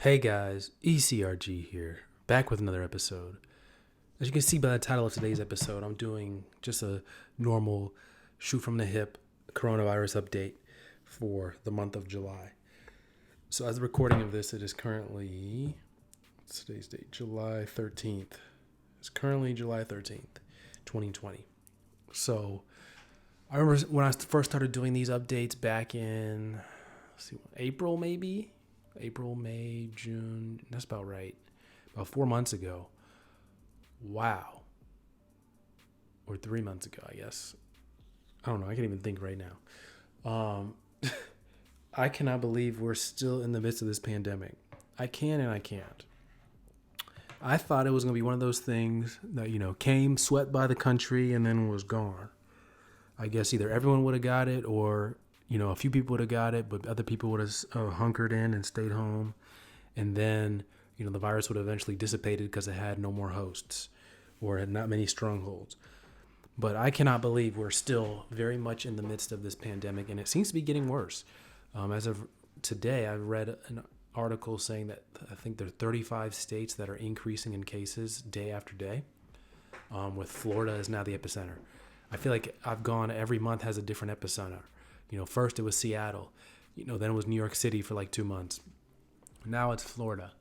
Hey guys, ECRG here, back with another episode. As you can see by the title of today's episode, I'm doing just a normal shoot from the hip coronavirus update for the month of July. So as the recording of this, it is currently, today's date, July 13th. It's currently July 13th, 2020. So I remember when I first started doing these updates back in, April maybe? April, May, June. That's about right. About 4 months ago. Wow. Or 3 months ago, I guess. I don't know. I can't even think right now. I cannot believe we're still in the midst of this pandemic. I can and I can't. I thought it was going to be one of those things that, came, swept by the country, and then was gone. I guess either everyone would have got it or a few people would have got it, but other people would have hunkered in and stayed home. And then, the virus would have eventually dissipated because it had no more hosts or had not many strongholds. But I cannot believe we're still very much in the midst of this pandemic, and it seems to be getting worse. As of today, I read an article saying that I think there are 35 states that are increasing in cases day after day, with Florida is now the epicenter. I feel like I've gone every month has a different epicenter. First it was Seattle, then it was New York City for like 2 months. Now it's Florida.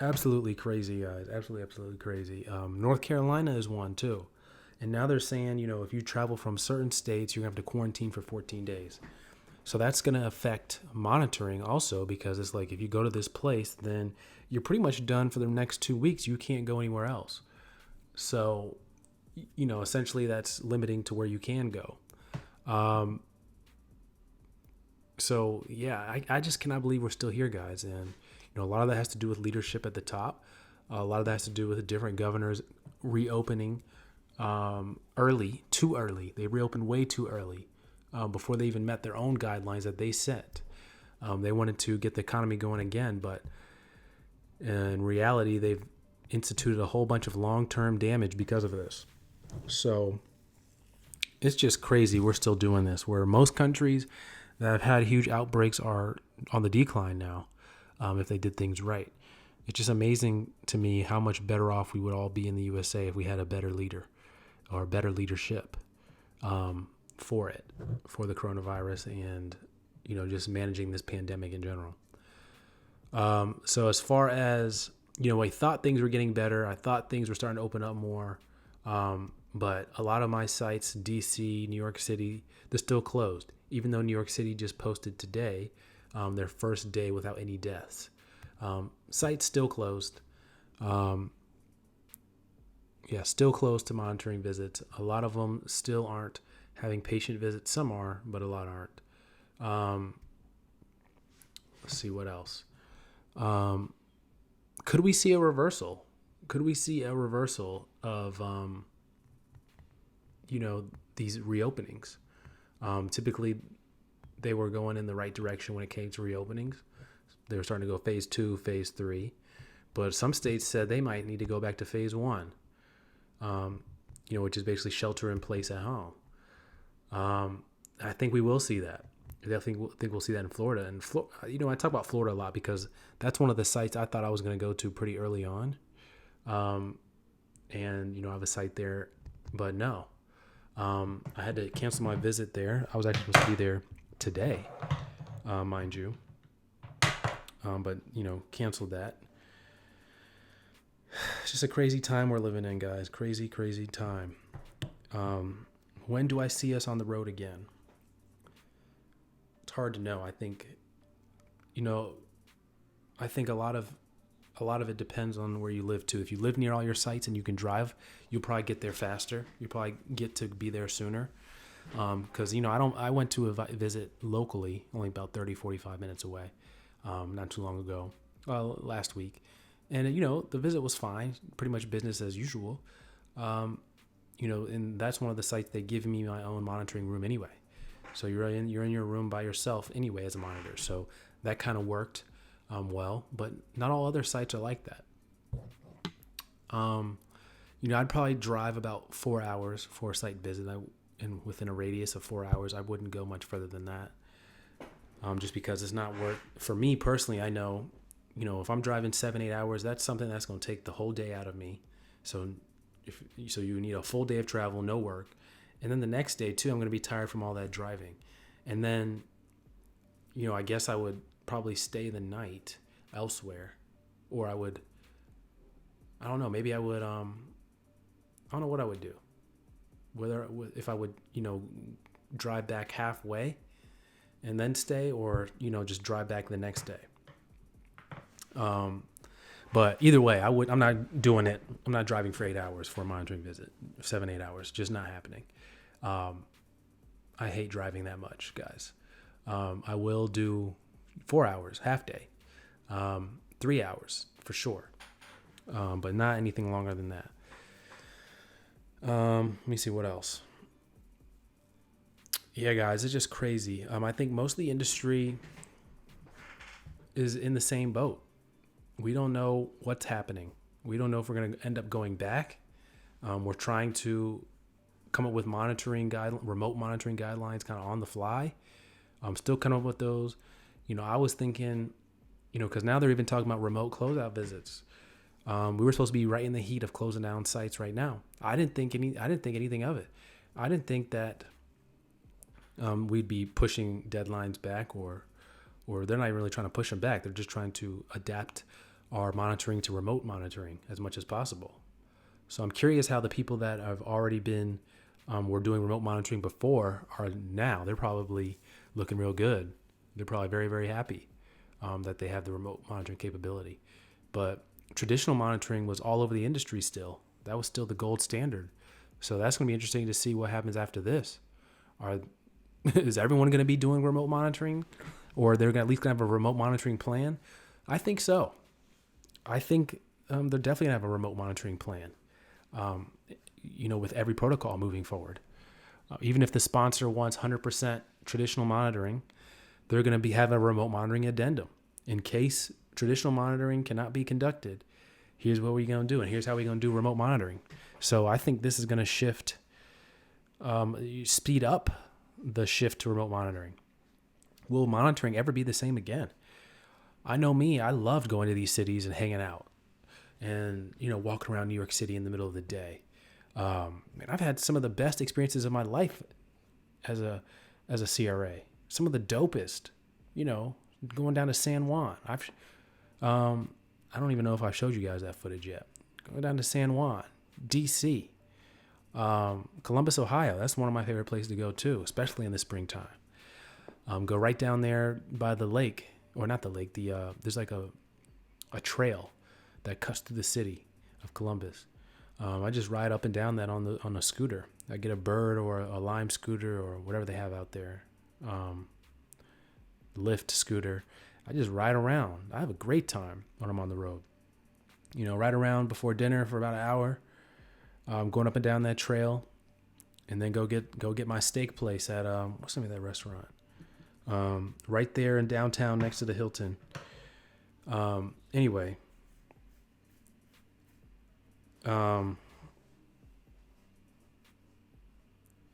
Absolutely crazy, guys. Absolutely crazy. North Carolina is one too. And now they're saying, if you travel from certain states, you're going to have to quarantine for 14 days. So that's going to affect monitoring also, because it's like if you go to this place, then you're pretty much done for the next 2 weeks. You can't go anywhere else. So, essentially that's limiting to where you can go. So yeah, I just cannot believe we're still here, guys. And, a lot of that has to do with leadership at the top. A lot of that has to do with different governors reopening, too early. They reopened way too early, before they even met their own guidelines that they set. They wanted to get the economy going again, but in reality, they've instituted a whole bunch of long-term damage because of this. So it's just crazy we're still doing this, where most countries that have had huge outbreaks are on the decline now, if they did things right. It's just amazing to me how much better off we would all be in the USA if we had a better leader or better leadership for the coronavirus and, just managing this pandemic in general. So as far as, I thought things were getting better. I thought things were starting to open up more. But a lot of my sites, DC, New York City, they're still closed, even though New York City just posted today their first day without any deaths. Sites still closed. Still closed to monitoring visits. A lot of them still aren't having patient visits. Some are, but a lot aren't. Let's see what else. Could we see a reversal? Could we see a reversal of these reopenings? Typically they were going in the right direction when it came to reopenings. They were starting to go phase 2, phase 3, but some states said they might need to go back to phase 1, which is basically shelter in place at home. I think we will see that. I definitely think we'll see that in Florida. And I talk about Florida a lot because that's one of the sites I thought I was going to go to pretty early on. And I have a site there, but no. I had to cancel my visit there. I was actually supposed to be there today, mind you. But canceled that. It's just a crazy time we're living in, guys. Crazy, crazy time. When do I see us on the road again? It's hard to know. I think, a lot of it depends on where you live too. If you live near all your sites and you can drive, you'll probably get there faster. You probably get to be there sooner. Because I went to a visit locally, only about 30-45 minutes away, not too long ago, last week, and the visit was fine, pretty much business as usual. And that's one of the sites they give me my own monitoring room anyway. So you're in your room by yourself anyway as a monitor. So that kind of worked well, but not all other sites are like that. I'd probably drive about 4 hours for a site visit. And within a radius of 4 hours, I wouldn't go much further than that. just because it's not worth, for me personally, I know, if I'm driving 7, 8 hours, that's something that's going to take the whole day out of me. So so you need a full day of travel, no work. And then the next day too, I'm going to be tired from all that driving. And then, I guess I would probably stay the night elsewhere, or I don't know, maybe I would, I don't know what I would do. Whether, if I would, drive back halfway and then stay, or, just drive back the next day. But either way, I'm not doing it. I'm not driving for 8 hours for a monitoring visit, 7, 8 hours, just not happening. I hate driving that much, guys. I will do 4 hours, half day, 3 hours for sure. But not anything longer than that. Let me see what else. Yeah, guys, it's just crazy. I think most of the industry is in the same boat. We don't know what's happening. We don't know if we're going to end up going back. We're trying to come up with remote monitoring guidelines kind of on the fly. I'm still coming up with those. I was thinking, because now they're even talking about remote closeout visits. We were supposed to be right in the heat of closing down sites right now. I didn't think anything of it. I didn't think that we'd be pushing deadlines back, or they're not even really trying to push them back. They're just trying to adapt our monitoring to remote monitoring as much as possible. So I'm curious how the people that have already been were doing remote monitoring before are now. They're probably looking real good. They're probably very, very happy that they have the remote monitoring capability. But traditional monitoring was all over the industry still. That was still the gold standard. So that's going to be interesting to see what happens after this. Is everyone going to be doing remote monitoring, or they're at least going to have a remote monitoring plan? I think so. I think they're definitely going to have a remote monitoring plan, with every protocol moving forward. Even if the sponsor wants 100% traditional monitoring, they're going to have a remote monitoring addendum. In case traditional monitoring cannot be conducted, here's what we're going to do, and here's how we're going to do remote monitoring. So I think this is going to speed up the shift to remote monitoring. Will monitoring ever be the same again? I know me, I loved going to these cities and hanging out and, walking around New York City in the middle of the day. I've had some of the best experiences of my life as a CRA. Some of the dopest, going down to San Juan. I don't even know if I showed you guys that footage yet. Going down to San Juan, DC, Columbus, Ohio. That's one of my favorite places to go too, especially in the springtime. Go right down there by the lake, or not the lake. There's like a trail that cuts through the city of Columbus. I just ride up and down that on a scooter. I get a Bird or a Lime scooter or whatever they have out there, Lyft scooter. I just ride around. I have a great time when I'm on the road. Ride around before dinner for about an hour, going up and down that trail, and then go get my steak place at what's the name of that restaurant? Right there in downtown next to the Hilton. Anyway.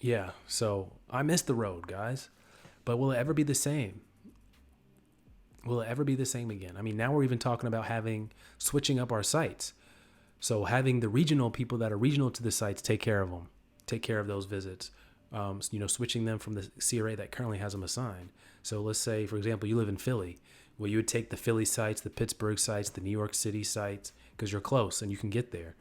Yeah, so I miss the road, guys. But will it ever be the same? Will it ever be the same again? Now we're even talking about switching up our sites. So having the regional people that are regional to the sites take care of them, take care of those visits. Switching them from the CRA that currently has them assigned. So let's say, for example, you live in Philly. Well, you would take the Philly sites, the Pittsburgh sites, the New York City sites, because you're close and you can get there.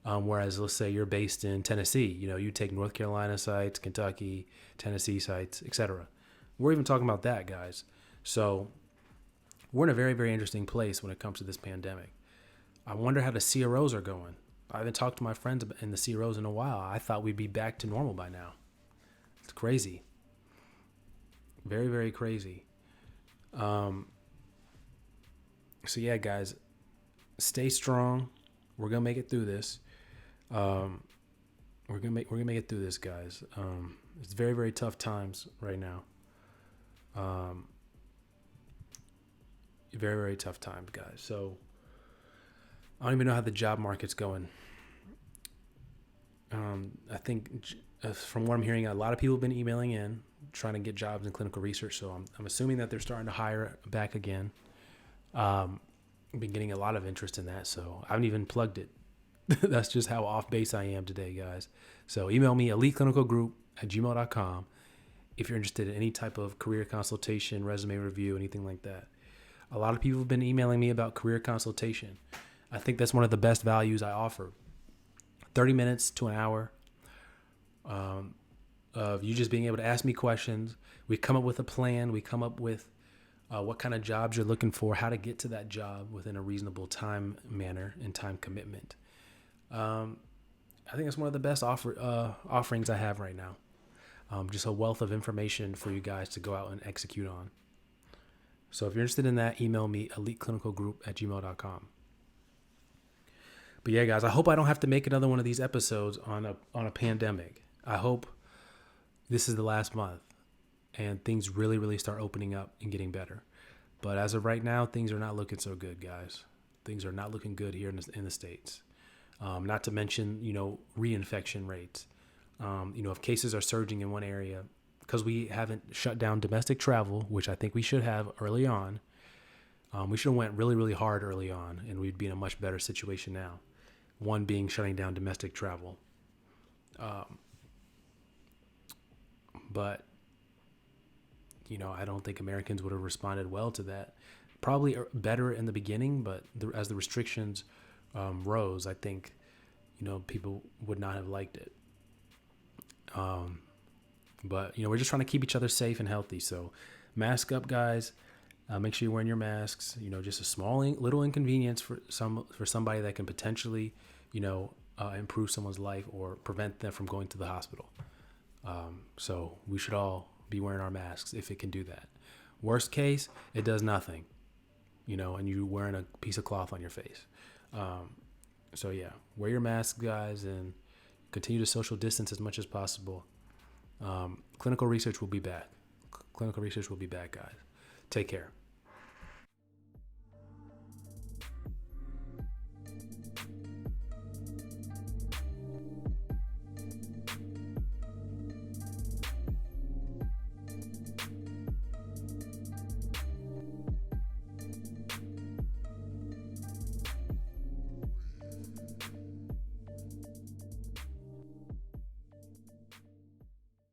Whereas let's say you're based in Tennessee, you take North Carolina sites, Kentucky, Tennessee sites, etc. We're even talking about that, guys. So we're in a very, very interesting place when it comes to this pandemic. I wonder how the CROs are going. I haven't talked to my friends in the CROs in a while. I thought we'd be back to normal by now. It's crazy. Very, very crazy. So yeah, guys, stay strong. We're gonna make it through this. We're gonna make it through this, guys. It's very, very tough times right now. Very, very tough times, guys. So I don't even know how the job market's going. I think from what I'm hearing, a lot of people have been emailing in, trying to get jobs in clinical research. So I'm assuming that they're starting to hire back again. I've been getting a lot of interest in that, so I haven't even plugged it. That's just how off base I am today, guys. So email me, eliteclinicalgroup@gmail.com, if you're interested in any type of career consultation, resume review, anything like that. A lot of people have been emailing me about career consultation. I think that's one of the best values I offer. 30 minutes to an hour of you just being able to ask me questions. We come up with a plan. We come up with what kind of jobs you're looking for, how to get to that job within a reasonable time manner and time commitment. I think it's one of the best offerings I have right now. Just a wealth of information for you guys to go out and execute on. So if you're interested in that, email me, eliteclinicalgroup@gmail.com. But yeah, guys, I hope I don't have to make another one of these episodes on a pandemic. I hope this is the last month and things really, really start opening up and getting better. But as of right now, things are not looking so good, guys. Things are not looking good here in the States. Not to mention, reinfection rates. If cases are surging in one area, because we haven't shut down domestic travel, which I think we should have early on. We should have went really, really hard early on, and we'd be in a much better situation now. One being shutting down domestic travel. But I don't think Americans would have responded well to that. Probably better in the beginning, but as the restrictions rose, I think, people would not have liked it. But we're just trying to keep each other safe and healthy. So mask up, guys. Make sure you're wearing your masks. Just a small little inconvenience for somebody that can potentially, improve someone's life or prevent them from going to the hospital. So we should all be wearing our masks if it can do that. Worst case, it does nothing, and you're wearing a piece of cloth on your face. So yeah, wear your mask, guys, and continue to social distance as much as possible. Clinical research will be back. Clinical research will be back, guys. Take care.